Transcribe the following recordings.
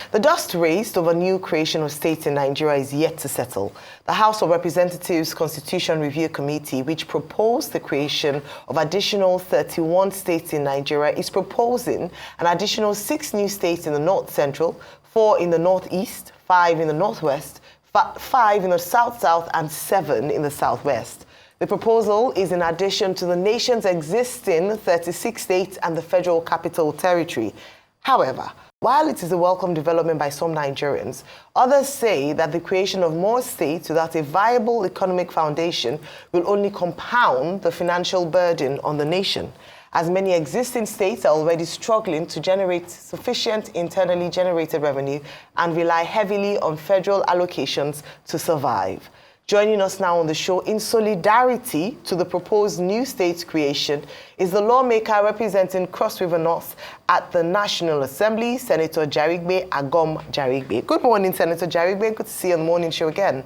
The dust raised over new creation of states in Nigeria is yet to settle. The House of Representatives Constitution Review Committee, which proposed the creation of additional 31 states in Nigeria, is proposing an additional 6 new states in the North Central, 4 in the Northeast, 5 in the Northwest, 5 in the South-South, and 7 in the Southwest. The proposal is in addition to the nation's existing 36 states and the Federal Capital Territory. However, while it is a welcome development by some Nigerians, others say that the creation of more states without a viable economic foundation will only compound the financial burden on the nation, as many existing states are already struggling to generate sufficient internally generated revenue and rely heavily on federal allocations to survive. Joining us now on the show in solidarity to the proposed new state creation is the lawmaker representing Cross River North at the National Assembly, Senator Jarigbe, Agom Jarigbe. Good morning, Senator Jarigbe. Good to see you on the morning show again.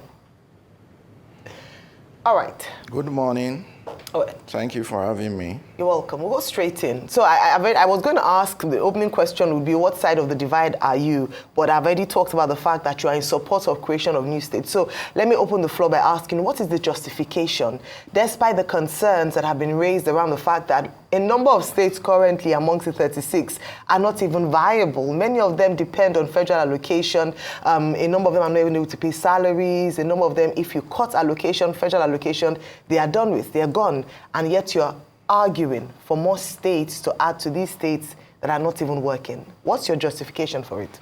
All right. Good morning. Oh, thank you for having me. You're welcome. We'll go straight in. So I was going to ask, the opening question would be, what side of the divide are you? But I've already talked about the fact that you are in support of creation of new states. So let me open the floor by asking, what is the justification, despite the concerns that have been raised around the fact that a number of states currently amongst the 36 are not even viable? Many of them depend on federal allocation. A number of them are not even able to pay salaries. A number of them, if you cut allocation, federal allocation, they are done with, they are gone. And yet you're arguing for more states to add to these states that are not even working. What's your justification for it?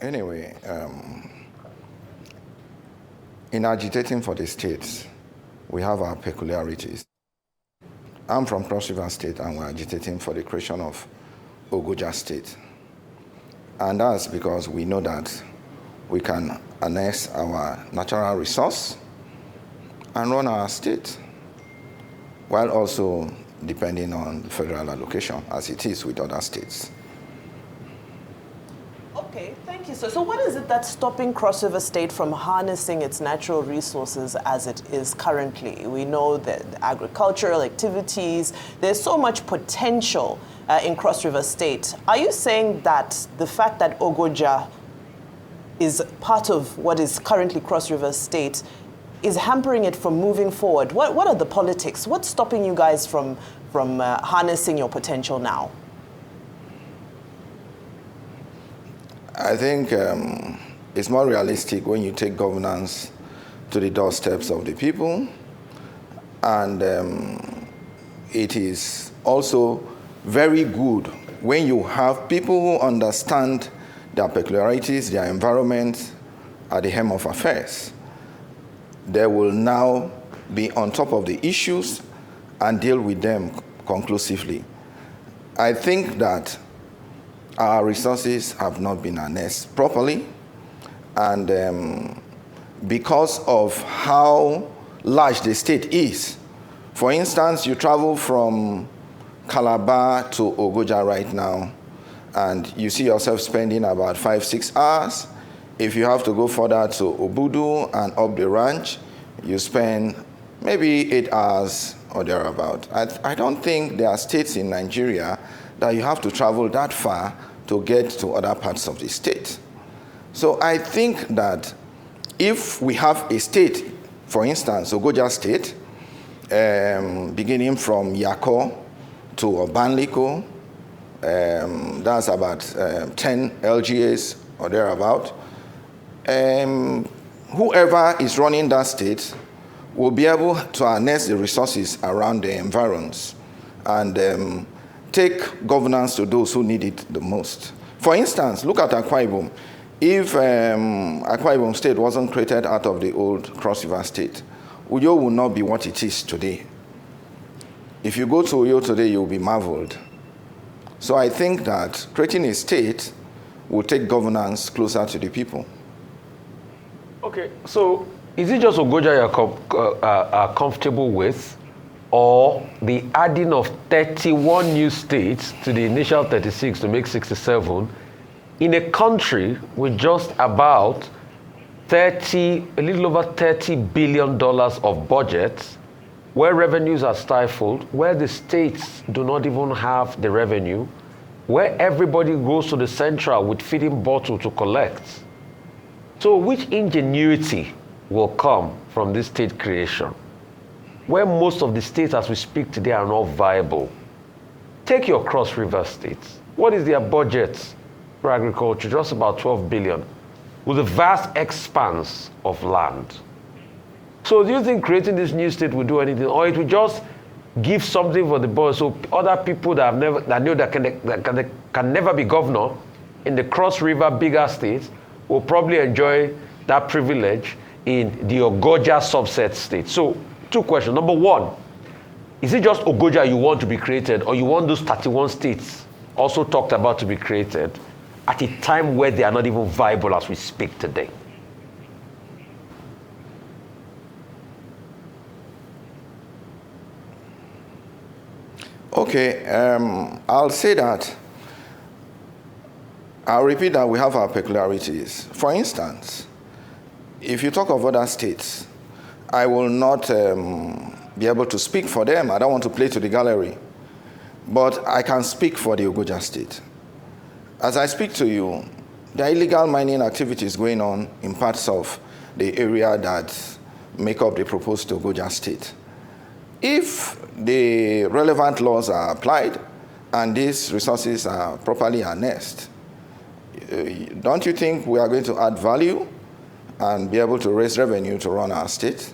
Anyway, in agitating for the states, we have our peculiarities. I'm from Cross River State, and we're agitating for the creation of Ogoja State. And that's because we know that we can harness our natural resource and run our state, while also depending on the federal allocation, as it is with other states. Okay, thank you, sir. So what is it that's stopping Cross River State from harnessing its natural resources as it is currently? We know that the agricultural activities, there's so much potential in Cross River State. Are you saying that the fact that Ogoja is part of what is currently Cross River State is hampering it from moving forward? What are the politics? What's stopping you guys from harnessing your potential now? I think it's more realistic when you take governance to the doorsteps of the people. And it is also very good when you have people who understand their peculiarities, their environment at the helm of affairs. They will now be on top of the issues and deal with them conclusively. I think that our resources have not been harnessed properly, and because of how large the state is. For instance, you travel from Calabar to Ogoja right now, and you see yourself spending about 5-6 hours. If you have to go further to Obudu and up the ranch, you spend maybe 8 hours or thereabout. I don't think there are states in Nigeria that you have to travel that far to get to other parts of the state. So I think that if we have a state, for instance, Ogoja State, beginning from Yako to Obanliko, that's about 10 LGAs or thereabout. Whoever is running that state will be able to harness the resources around the environs and take governance to those who need it the most. For instance, look at Akwa Ibom. If Akwa Ibom State wasn't created out of the old Cross River State, Uyo will not be what it is today. If you go to Uyo today, you'll be marveled. So I think that creating a state will take governance closer to the people. Okay, so is it just Ogoja you're comfortable with, or the adding of 31 new states to the initial 36 to make 67 in a country with just about a little over $30 billion of budget, where revenues are stifled, where the states do not even have the revenue, where everybody goes to the central with feeding bottle to collect. So which ingenuity will come from this state creation, where most of the states as we speak today are not viable? Take your Cross River states. What is their budget for agriculture? Just about 12 billion, with a vast expanse of land. So do you think creating this new state will do anything, or it will just give something for the boys so other people that can never be governor in the Cross River bigger states will probably enjoy that privilege in the Ogoja subset state? So 2 questions. Number 1, is it just Ogoja you want to be created, or you want those 31 states also talked about to be created at a time where they are not even viable as we speak today? Okay, I'll say that. I'll repeat that we have our peculiarities. For instance, if you talk of other states, I will not be able to speak for them. I don't want to play to the gallery. But I can speak for the Ogoja State. As I speak to you, there are illegal mining activities going on in parts of the area that make up the proposed Ogoja State. If the relevant laws are applied and these resources are properly harnessed, don't you think we are going to add value and be able to raise revenue to run our state,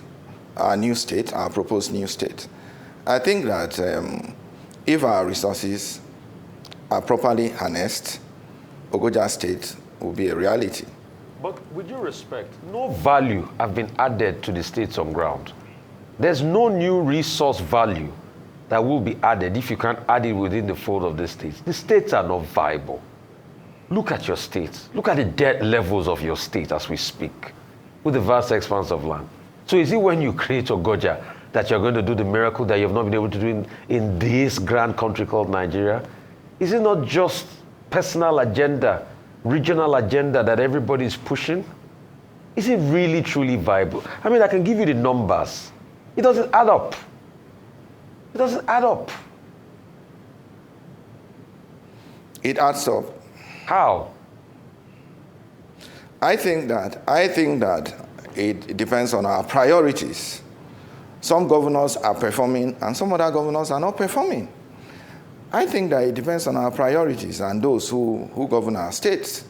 our new state, our proposed new state? I think that if our resources are properly harnessed, Ogoja State will be a reality. But with due respect, no value have been added to the states on ground. There's no new resource value that will be added if you can't add it within the fold of the states. The states are not viable. Look at your states. Look at the debt levels of your state as we speak, with the vast expanse of land. So is it when you create Ogoja that you're going to do the miracle that you've not been able to do in this grand country called Nigeria? Is it not just personal agenda, regional agenda that everybody is pushing? Is it really, truly viable? I mean, I can give you the numbers. It doesn't add up. It doesn't add up. It adds up. How? I think that it depends on our priorities. Some governors are performing and some other governors are not performing. I think that it depends on our priorities and those who govern our states.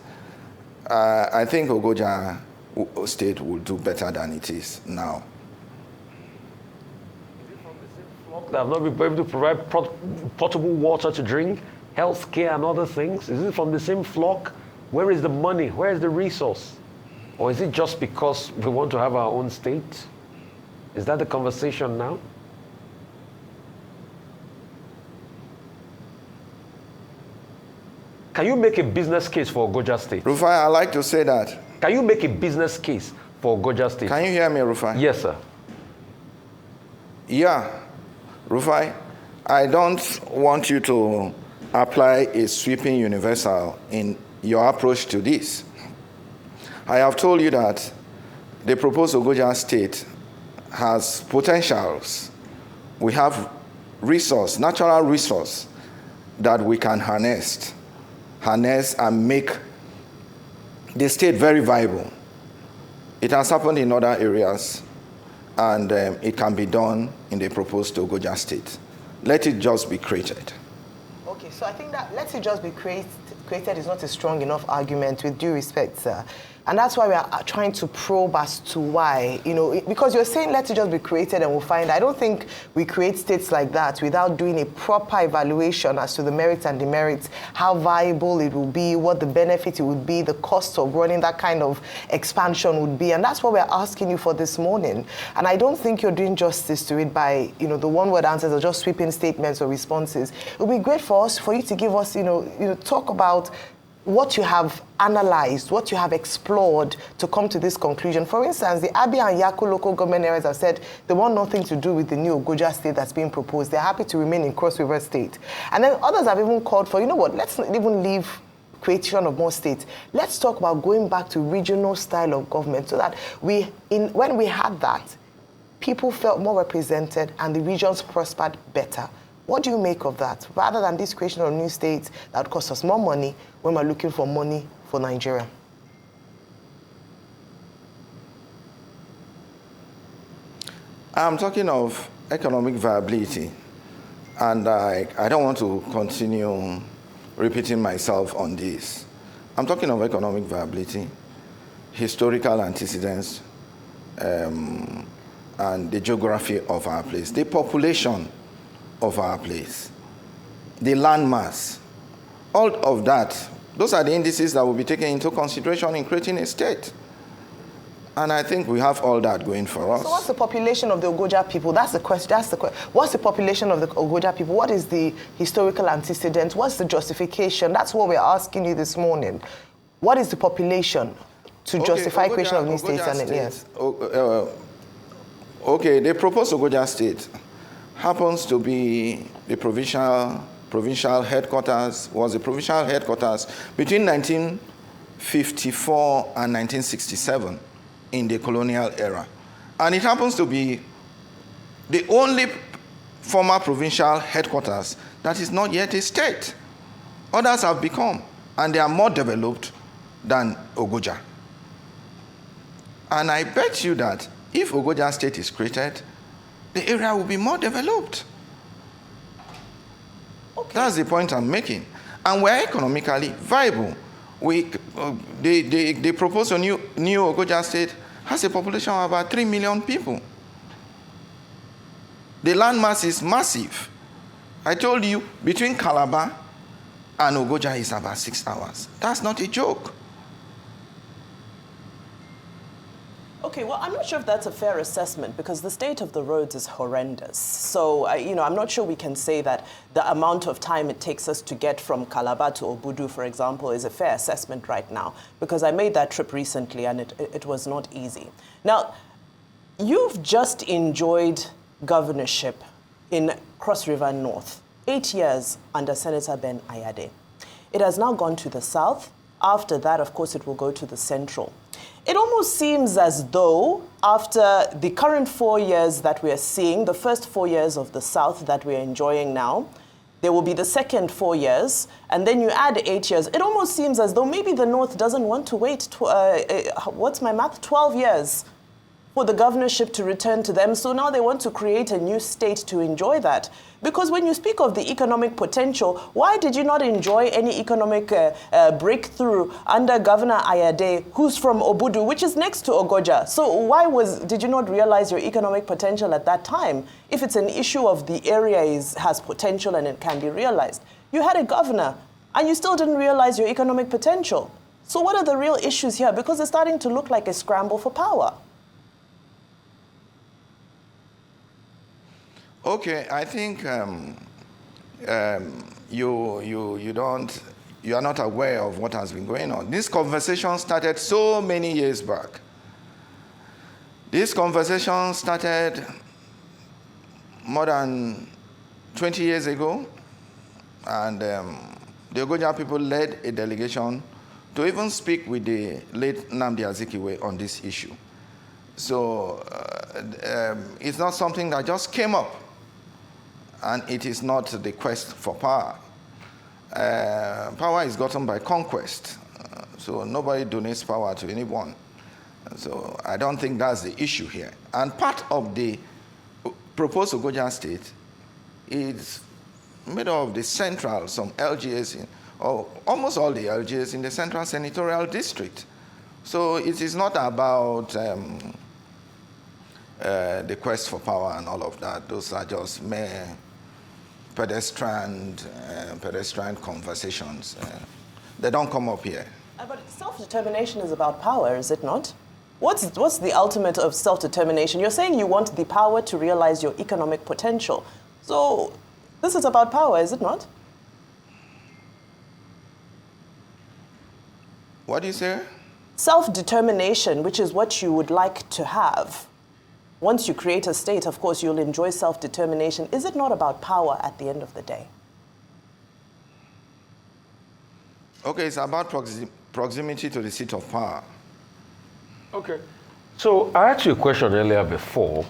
I think Ogoja State will do better than it is now. They have not been able to provide potable water to drink, health care and other things? Is it from the same flock? Where is the money? Where is the resource? Or is it just because we want to have our own state? Is that the conversation now? Can you make a business case for Ogoja State? Rufai, I like to say that. Can you make a business case for Ogoja State? Can you hear me, Rufai? Yes, sir. Yeah. Rufai, I don't want you to apply a sweeping universal in your approach to this. I have told you that the proposed Ogoja State has potentials. We have resource, natural resource that we can harness and make the state very viable. It has happened in other areas, and it can be done in the proposed Ogoja State. Let it just be created. Okay, so I think that let it just be created is not a strong enough argument, with due respect, sir. And that's why we are trying to probe as to why, because you're saying let it just be created and we'll find. I don't think we create states like that without doing a proper evaluation as to the merits and demerits, how viable it will be, what the benefit it would be, the cost of running that kind of expansion would be. And that's what we're asking you for this morning. And I don't think you're doing justice to it by, the one-word answers or just sweeping statements or responses. It would be great for you to give us, talk about what you have analyzed, what you have explored to come to this conclusion. For instance, the Abia and Yako local government areas have said they want nothing to do with the new Ogoja State that's being proposed. They're happy to remain in Cross River State. And then others have even called for, let's not even leave creation of more states. Let's talk about going back to regional style of government so that when we had that, people felt more represented and the regions prospered better. What do you make of that? Rather than this creation of new states that would cost us more money when we're looking for money for Nigeria. I'm talking of economic viability, and I don't want to continue repeating myself on this. I'm talking of economic viability, historical antecedents, and the geography of our place, the population of our place, the land mass, all of that. Those are the indices that will be taken into consideration in creating a state. And I think we have all that going for us. So what's the population of the Ogoja people? That's the question. What's the population of the Ogoja people? What is the historical antecedent? What's the justification? That's what we're asking you this morning. What is the population to justify creation of new states? Yes. Okay, the proposed Ogoja State happens to be the provincial headquarters, was the provincial headquarters between 1954 and 1967. In the colonial era. And it happens to be the only former provincial headquarters that is not yet a state. Others have become, and they are more developed than Ogoja. And I bet you that if Ogoja State is created, the area will be more developed. Okay. That's the point I'm making. And we're economically viable. They propose a new Ogoja State has a population of about 3 million people. The land mass is massive. I told you, between Calabar and Ogoja is about 6 hours. That's not a joke. Okay, well, I'm not sure if that's a fair assessment because the state of the roads is horrendous. So, I'm not sure we can say that the amount of time it takes us to get from Calabar to Obudu, for example, is a fair assessment right now because I made that trip recently and it was not easy. Now, you've just enjoyed governorship in Cross River North, 8 years under Senator Ben Ayade. It has now gone to the south. After that, of course, it will go to the central. It almost seems as though after the current 4 years that we are seeing, the first 4 years of the South that we are enjoying now, there will be the second 4 years, and then you add 8 years. It almost seems as though maybe the North doesn't want to wait, 12 years for the governorship to return to them. So now they want to create a new state to enjoy that. Because when you speak of the economic potential, why did you not enjoy any economic breakthrough under Governor Ayade, who's from Obudu, which is next to Ogoja? So did you not realize your economic potential at that time? If it's an issue of the area has potential and it can be realized. You had a governor and you still didn't realize your economic potential. So what are the real issues here? Because it's starting to look like a scramble for power. Okay, I think you are not aware of what has been going on. This conversation started so many years back. This conversation started more than 20 years ago, and the Ogoja people led a delegation to even speak with the late Nnamdi Azikiwe on this issue. So it's not something that just came up. And it is not the quest for power. Power is gotten by conquest. So nobody donates power to anyone. So I don't think that's the issue here. And part of the proposed Ogoja State is made of the central, some LGAs, or almost all the LGAs in the central senatorial district. So it is not about the quest for power and all of that. Those are just mere pedestrian conversations. They don't come up here. But self-determination is about power, is it not? What's the ultimate of self-determination? You're saying you want the power to realize your economic potential. So this is about power, is it not? What do you say? Self-determination, which is what you would like to have. Once you create a state, of course, you'll enjoy self-determination. Is it not about power at the end of the day? Okay, it's about proximity to the seat of power. Okay. So I asked you a question earlier before.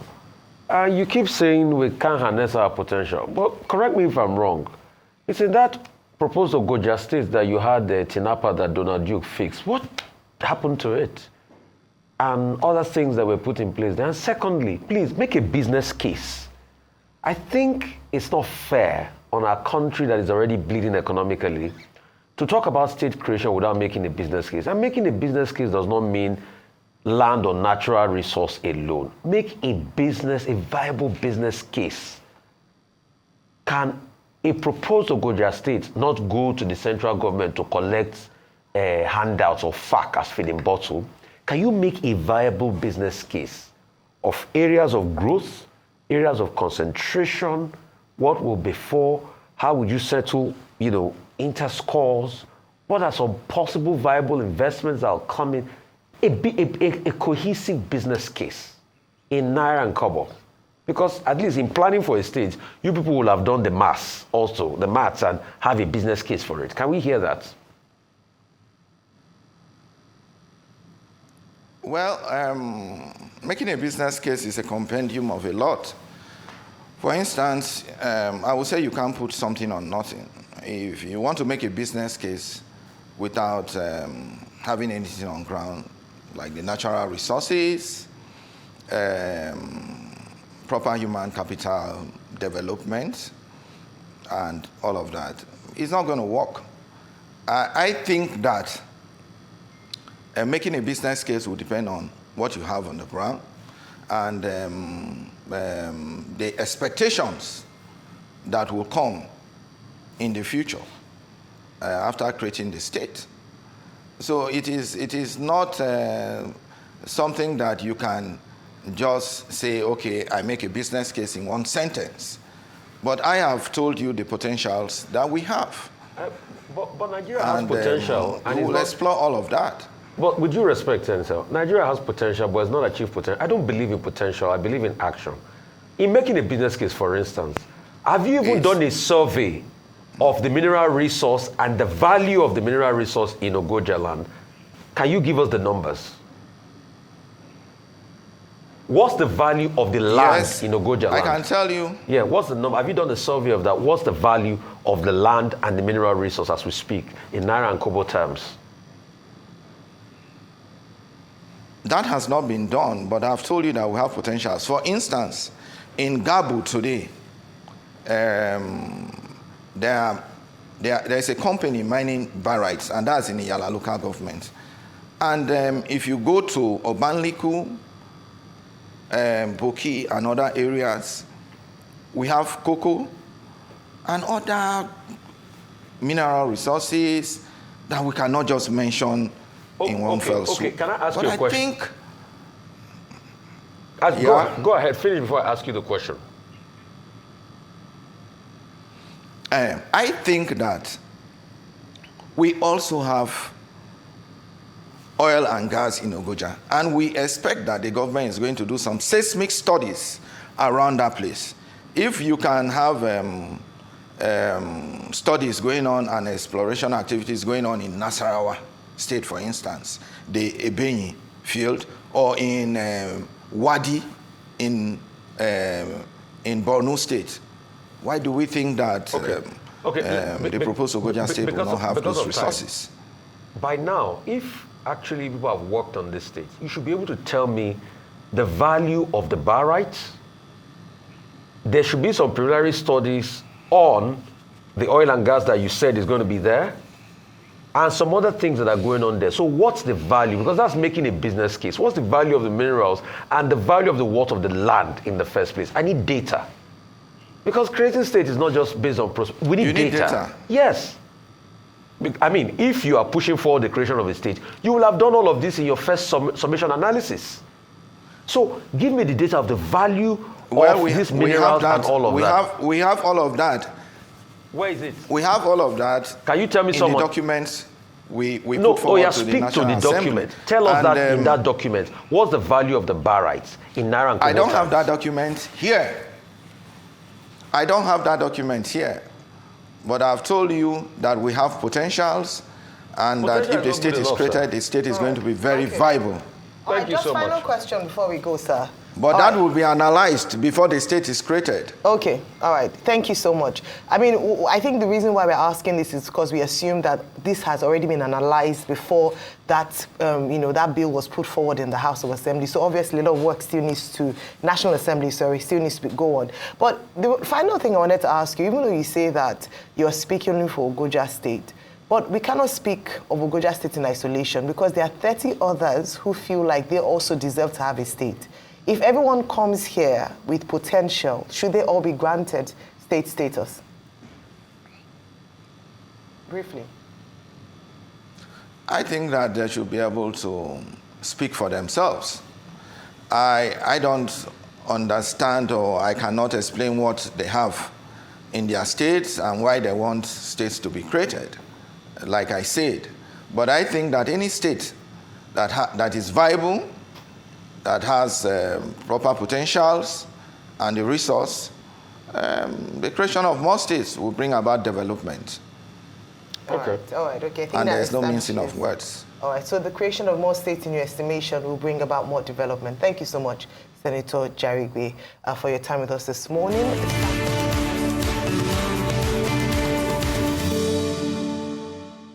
You keep saying we can't harness our potential, but correct me if I'm wrong. It's in that proposed Ogoja State that you had the Tinapa that Donald Duke fixed. What happened to it? And other things that were put in place. And secondly, please make a business case. I think it's not fair on our country that is already bleeding economically to talk about state creation without making a business case. And making a business case does not mean land or natural resource alone. Make a viable business case. Can a proposed Ogoja State not go to the central government to collect handouts or FAC as feeding bottle? Can you make a viable business case of areas of growth, areas of concentration, what will befall, how would you settle, interscores, what are some possible viable investments that will come in? A cohesive business case in Naira and Kobo. Because at least in planning for a state, you people will have done the maths, and have a business case for it. Can we hear that? Well, making a business case is a compendium of a lot. For instance, I would say you can't put something on nothing. If you want to make a business case without having anything on ground, like the natural resources, proper human capital development, and all of that, it's not going to work. I think that making a business case will depend on what you have on the ground and the expectations that will come in the future after creating the state. So it is not something that you can just say, okay, I make a business case in one sentence. But I have told you the potentials that we have. But Nigeria has potential. And we will explore all of that. But with due respect, Senator, Nigeria has potential, but it's not achieved potential. I don't believe in potential. I believe in action. In making a business case, for instance, have you even done a survey of the mineral resource and the value of the mineral resource in Ogoja land? Can you give us the numbers? What's the value of the land in Ogoja land? I can tell you. Yeah, what's the number? Have you done a survey of that? What's the value of the land and the mineral resource as we speak in Naira and Kobo terms? That has not been done, but I've told you that we have potentials. For instance, in Gabu today, there's a company mining barytes, and that's in the Yala local government. And if you go to Obanliku, Boki, and other areas, we have cocoa and other mineral resources that we cannot just mention in one fell swoop. Okay, can I ask you a question? I think... Go ahead, finish before I ask you the question. I think that we also have oil and gas in Ogoja, and we expect that the government is going to do some seismic studies around that place. If you can have studies going on and exploration activities going on in Nasarawa State, for instance, the Ebenyi field, or in Wadi in Borno State, why do we think that the proposed Ogoja State will not have those resources? By now, if actually people have worked on this state, you should be able to tell me the value of the barytes. There should be some preliminary studies on the oil and gas that you said is going to be there, and some other things that are going on there. So what's the value? Because that's making a business case. What's the value of the minerals and the value of the worth of the land in the first place? I need data. Because creating state is not just based on process. We need data. Yes. I mean, if you are pushing for the creation of a state, you will have done all of this in your first summation analysis. So give me the data of the value of these minerals and all of that. We have all of that. Where is it? We have all of that. Can you tell me some of the documents we put forward to the National Assembly. Document. Tell us that in that document. What's the value of the barytes in Naira and Kobo? I don't have that document here. But I've told you that we have potentials, and that if the state is created, the state is going to be very viable. Thank you so much. Just final question before we go, sir. But that will be analyzed before the state is created. Okay, all right. Thank you so much. I mean, I think the reason why we're asking this is because we assume that this has already been analyzed before that, that bill was put forward in the House of Assembly. So obviously, a lot of work still needs to, National Assembly, sorry, still needs to go on. But the final thing I wanted to ask you, even though you say that you're speaking only for Ogoja State, but we cannot speak of Ogoja State in isolation because there are 30 others who feel like they also deserve to have a state. If everyone comes here with potential, should they all be granted state status? Briefly. I think that they should be able to speak for themselves. I don't understand, or I cannot explain what they have in their states and why they want states to be created, like I said. But I think that any state that is viable, that has proper potentials and the resource, the creation of more states will bring about development. Okay. All right, okay. And there's no mincing of words. All right, so the creation of more states, in your estimation, will bring about more development. Thank you so much, Senator Jarigbe, for your time with us this morning.